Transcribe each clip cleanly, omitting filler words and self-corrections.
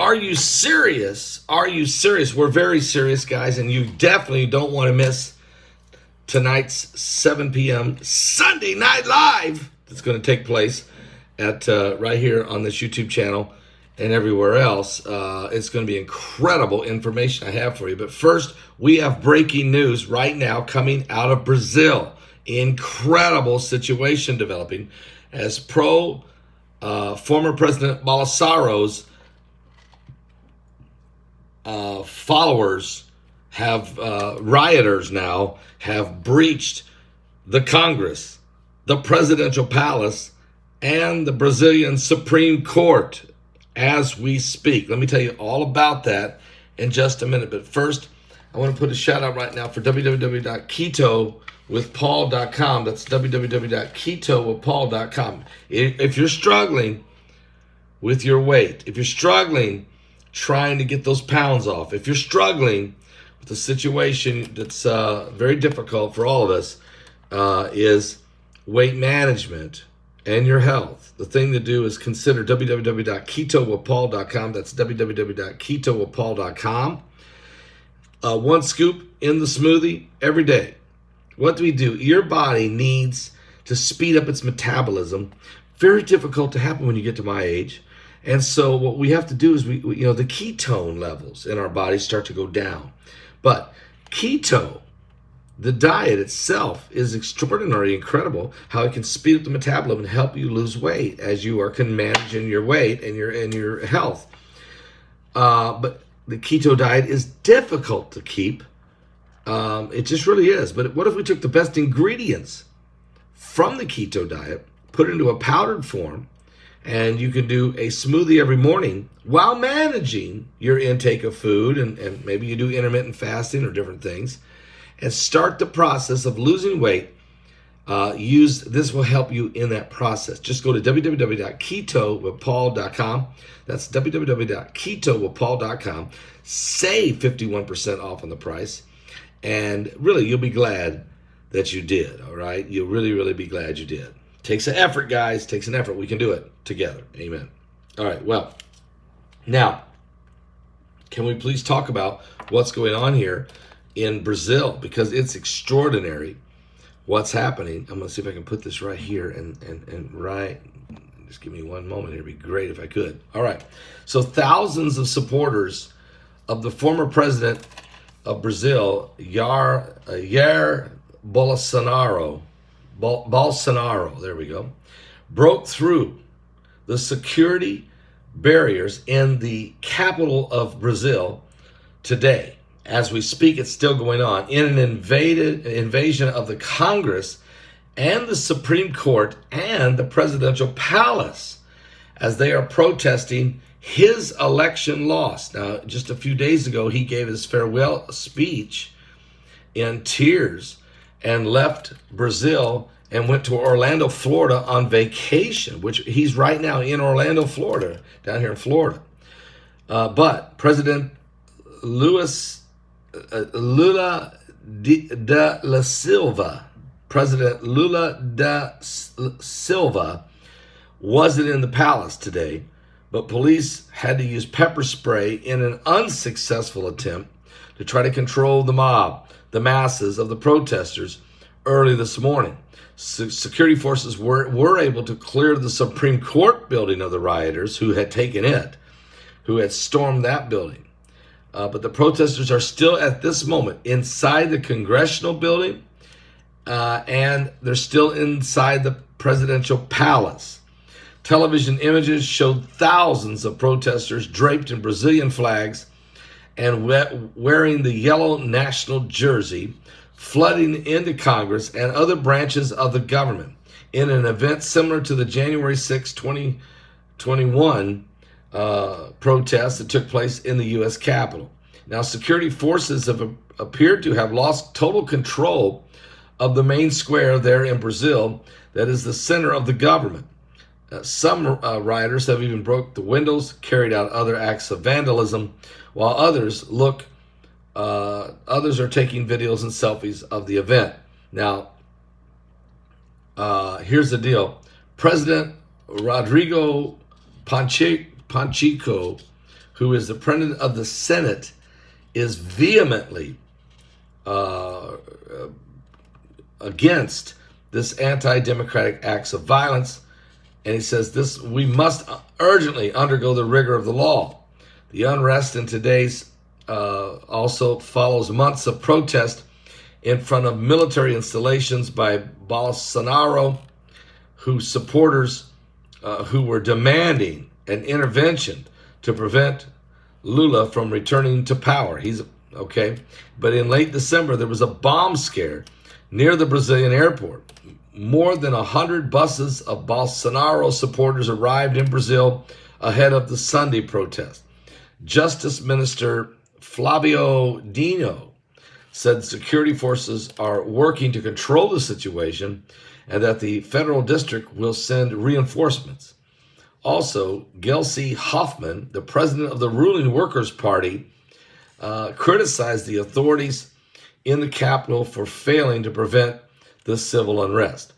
Are you serious? Are you serious? We're very serious, guys, and you definitely don't want to miss tonight's 7 p.m. Sunday Night Live that's going to take place at right here on this YouTube channel and everywhere else. It's going to be incredible information I have for you. But first, we have breaking news right now coming out of Brazil. Incredible situation developing as former President Bolsonaro's followers have rioters now have breached the Congress, the presidential palace, and the Brazilian Supreme Court as we speak. Let me tell you all about that in just a minute. But first, I want to put a shout out right now for www.ketowithpaul.com. That's www.ketowithpaul.com. If you're struggling with your weight, if you're struggling trying to get those pounds off, if you're struggling with a situation that's very difficult for all of us, is weight management and your health, the thing to do is consider www.ketowithpaul.com. That's www.ketowithpaul.com. One scoop in the smoothie every day. What do we do? Your body needs to speed up its metabolism. Very difficult to happen when you get to my age. And so what we have to do is we the ketone levels in our body start to go down. But keto, the diet itself, is extraordinarily incredible how it can speed up the metabolism and help you lose weight as you are managing your weight and your health. But the keto diet is difficult to keep. It just really is. But what if we took the best ingredients from the keto diet, put it into a powdered form, and you can do a smoothie every morning while managing your intake of food, and maybe you do intermittent fasting or different things, and start the process of losing weight. This will help you in that process. Just go to www.ketowithpaul.com. That's www.ketowithpaul.com. Save 51% off on the price. And really, you'll be glad that you did, all right? You'll really, really be glad you did. Takes an effort, guys. Takes an effort. We can do it together. Amen. All right, well, now, can we please talk about what's going on here in Brazil? Because it's extraordinary what's happening. I'm going to see if I can put this right here and right. Just give me one moment here. It'd be great if I could. All right. So thousands of supporters of the former president of Brazil, Jair Bolsonaro, there we go, broke through the security barriers in the capital of Brazil today. As we speak, it's still going on in an invasion of the Congress and the Supreme Court and the presidential palace as they are protesting his election loss. Now, just a few days ago, he gave his farewell speech in tears and left Brazil and went to Orlando, Florida on vacation, which he's right now in Orlando, Florida, down here in Florida. But President Lula da Silva, President Lula da Silva wasn't in the palace today, but police had to use pepper spray in an unsuccessful attempt to try to control the mob, the masses of the protesters early this morning. Security forces were able to clear the Supreme Court building of the rioters who had taken it, who had stormed that building. But the protesters are still at this moment inside the congressional building, and they're still inside the presidential palace. Television images showed thousands of protesters draped in Brazilian flags and wearing the yellow national jersey, flooding into Congress and other branches of the government in an event similar to the January 6, 2021 protests that took place in the U.S. Capitol. Now, security forces have appeared to have lost total control of the main square there in Brazil that is the center of the government. Some rioters have even broke the windows, carried out other acts of vandalism, while others are taking videos and selfies of the event. Now, here's the deal. President Rodrigo Pacheco, who is the president of the Senate, is vehemently against this anti-democratic acts of violence. And he says we must urgently undergo the rigor of the law. The unrest in today's also follows months of protest in front of military installations by Bolsonaro, whose supporters who were demanding an intervention to prevent Lula from returning to power. He's okay. But in late December, there was a bomb scare near the Brazilian airport. More than 100 buses of Bolsonaro supporters arrived in Brazil ahead of the Sunday protest. Justice Minister Flavio Dino said security forces are working to control the situation and that the federal district will send reinforcements. Also, Gelsey Hoffman, the president of the ruling Workers' Party, criticized the authorities in the capital for failing to prevent the civil unrest.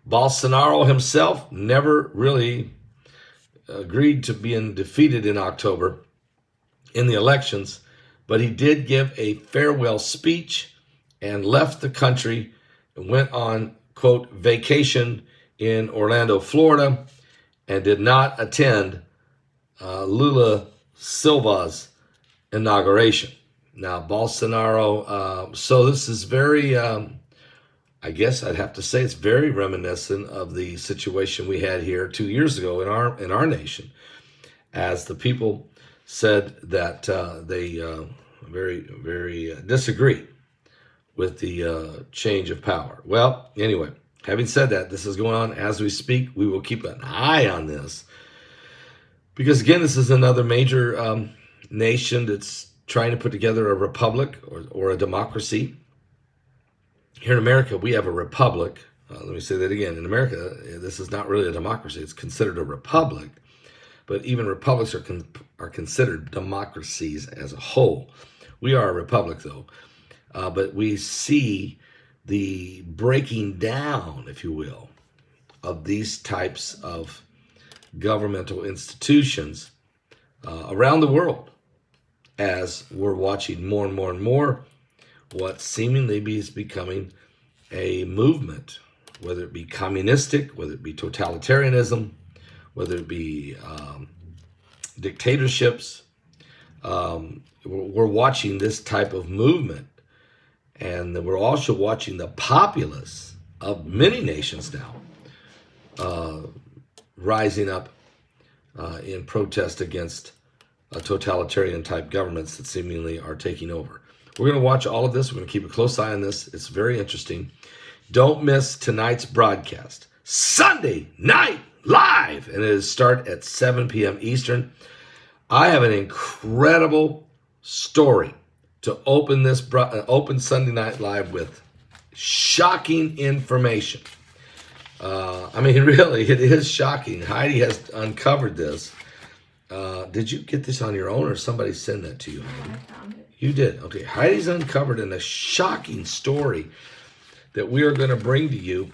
Bolsonaro himself never really agreed to being defeated in October in the elections, but he did give a farewell speech and left the country and went on, quote, vacation in Orlando, Florida, and did not attend Lula Silva's inauguration. Now, Bolsonaro, so this is very, I guess I'd have to say it's very reminiscent of the situation we had here 2 years ago in our nation, as the people said that they very disagree with the change of power. Well, anyway, having said that, this is going on as we speak. We will keep an eye on this because, again, this is another major nation that's trying to put together a republic or a democracy. Here in America, we have a republic. Let me say that again. In America, this is not really a democracy. It's considered a republic. But even republics are considered democracies as a whole. We are a republic, though. But we see the breaking down, if you will, of these types of governmental institutions around the world, as we're watching more and more and more what seemingly is becoming a movement, whether it be communistic, whether it be totalitarianism, whether it be dictatorships. We're watching this type of movement, and we're also watching the populace of many nations now rising up in protest against totalitarian type governments that seemingly are taking over. We're going to watch all of this. We're going to keep a close eye on this. It's very interesting. Don't miss tonight's broadcast, Sunday Night Live, and it is start at 7 p.m. Eastern. I have an incredible story to open Sunday Night Live with. Shocking information. I mean, really, it is shocking. Heidi has uncovered this. Did you get this on your own, or somebody send that to you? I found it. You did. Okay. Heidi's uncovered a shocking story that we are going to bring to you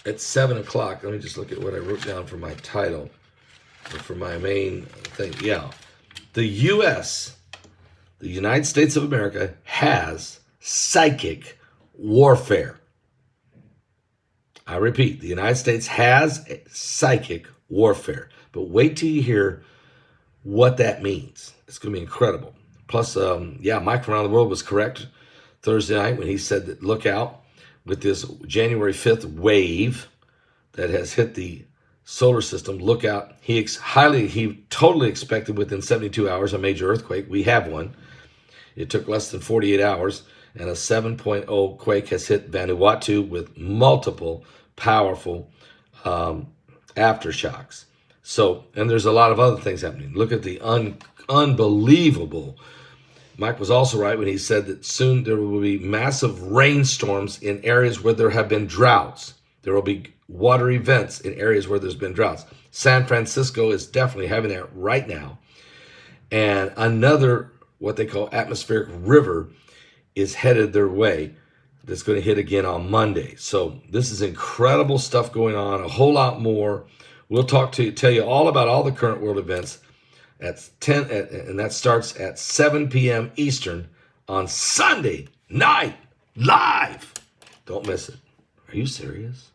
at 7 o'clock. Let me just look at what I wrote down for my title, or for my main thing. Yeah. The U.S., the United States of America, has psychic warfare. I repeat, the United States has psychic warfare. But wait till you hear what that means. It's going to be incredible. Plus, Mike from Around the World was correct Thursday night when he said that look out with this January 5th wave that has hit the solar system. Look out. He totally expected within 72 hours a major earthquake. We have one. It took less than 48 hours, and a 7.0 quake has hit Vanuatu with multiple powerful aftershocks. So, and there's a lot of other things happening. Look at the unbelievable. Mike was also right when he said that soon there will be massive rainstorms in areas where there have been droughts. There will be water events in areas where there's been droughts. San Francisco is definitely having that right now. And another, what they call atmospheric river, is headed their way. That's going to hit again on Monday. So this is incredible stuff going on, a whole lot more. We'll tell you all about all the current world events at 10, and that starts at 7 p.m. Eastern on Sunday night live. Don't miss it. Are you serious?